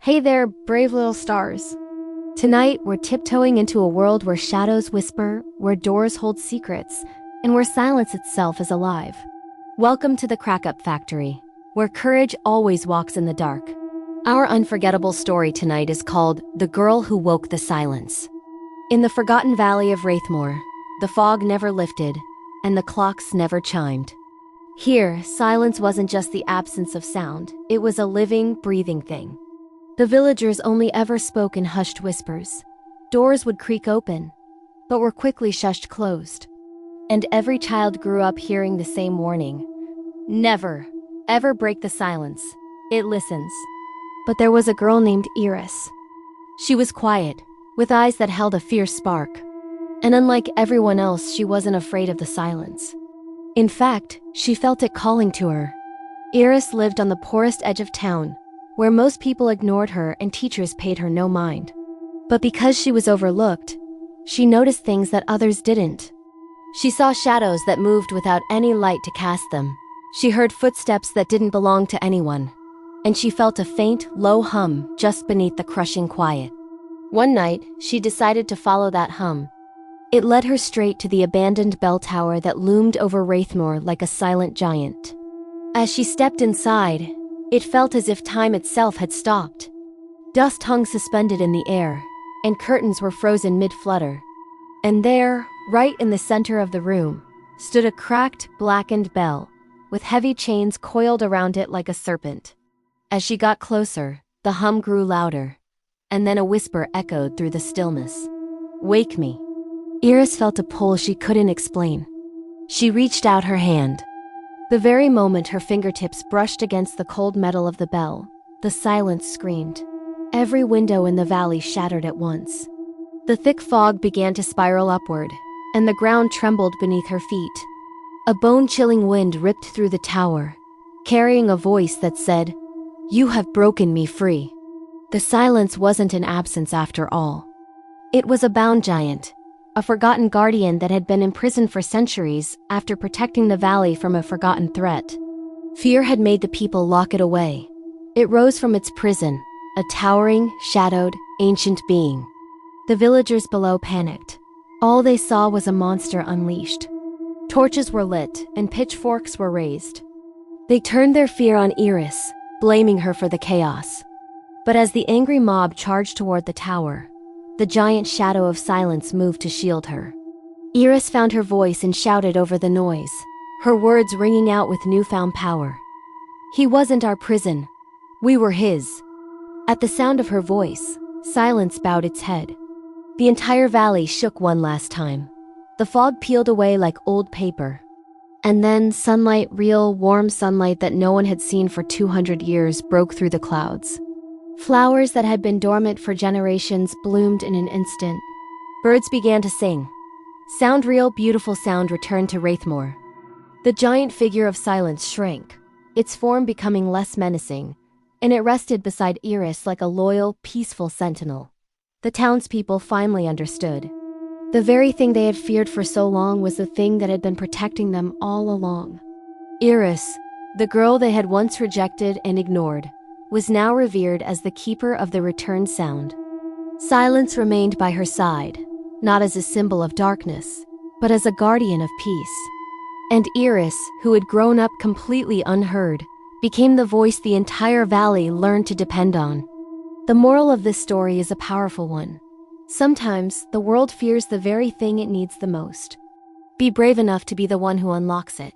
Hey there, brave little stars. Tonight, we're tiptoeing into a world where shadows whisper, where doors hold secrets, and where silence itself is alive. Welcome to the Crackup Factory, where courage always walks in the dark. Our unforgettable story tonight is called The Girl Who Woke the Silence. In the forgotten valley of Wraithmoor, the fog never lifted, and the clocks never chimed. Here, silence wasn't just the absence of sound, it was a living, breathing thing. The villagers only ever spoke in hushed whispers. Doors would creak open, but were quickly shushed closed. And every child grew up hearing the same warning. Never, ever break the silence. It listens. But there was a girl named Eris. She was quiet, with eyes that held a fierce spark. And unlike everyone else, she wasn't afraid of the silence. In fact, she felt it calling to her. Eris lived on the poorest edge of town, where most people ignored her and teachers paid her no mind. But because she was overlooked, she noticed things that others didn't. She saw shadows that moved without any light to cast them. She heard footsteps that didn't belong to anyone. And she felt a faint, low hum just beneath the crushing quiet. One night, she decided to follow that hum. It led her straight to the abandoned bell tower that loomed over Wraithmoor like a silent giant. As she stepped inside, it felt as if time itself had stopped. Dust hung suspended in the air, and curtains were frozen mid-flutter. And there, right in the center of the room, stood a cracked, blackened bell, with heavy chains coiled around it like a serpent. As she got closer, the hum grew louder, and then a whisper echoed through the stillness. "Wake me." Eris felt a pull she couldn't explain. She reached out her hand. The very moment her fingertips brushed against the cold metal of the bell, the silence screamed. Every window in the valley shattered at once. The thick fog began to spiral upward, and the ground trembled beneath her feet. A bone-chilling wind ripped through the tower, carrying a voice that said, "You have broken me free." The silence wasn't an absence after all. It was a bound giant, a forgotten guardian that had been imprisoned for centuries after protecting the valley from a forgotten threat. Fear had made the people lock it away. It rose from its prison, a towering, shadowed, ancient being. The villagers below panicked. All they saw was a monster unleashed. Torches were lit, and pitchforks were raised. They turned their fear on Eris, blaming her for the chaos. But as the angry mob charged toward the tower, the giant shadow of silence moved to shield her. Eris found her voice and shouted over the noise, her words ringing out with newfound power. "He wasn't our prison. We were his." At the sound of her voice, silence bowed its head. The entire valley shook one last time. The fog peeled away like old paper. And then sunlight, real, warm sunlight that no one had seen for 200 years, broke through the clouds. Flowers that had been dormant for generations bloomed in an instant. Birds began to sing. Sound, real, beautiful sound returned to Wraithmoor. The giant figure of silence shrank, its form becoming less menacing, and it rested beside Eris like a loyal, peaceful sentinel. The townspeople finally understood. The very thing they had feared for so long was the thing that had been protecting them all along. Eris, the girl they had once rejected and ignored, was now revered as the keeper of the returned sound. Silence remained by her side, not as a symbol of darkness, but as a guardian of peace. And Eris, who had grown up completely unheard, became the voice the entire valley learned to depend on. The moral of this story is a powerful one. Sometimes, the world fears the very thing it needs the most. Be brave enough to be the one who unlocks it.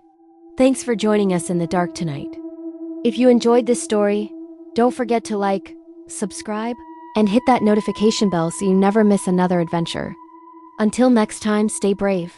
Thanks for joining us in the dark tonight. If you enjoyed this story, don't forget to like, subscribe, and hit that notification bell so you never miss another adventure. Until next time, stay brave.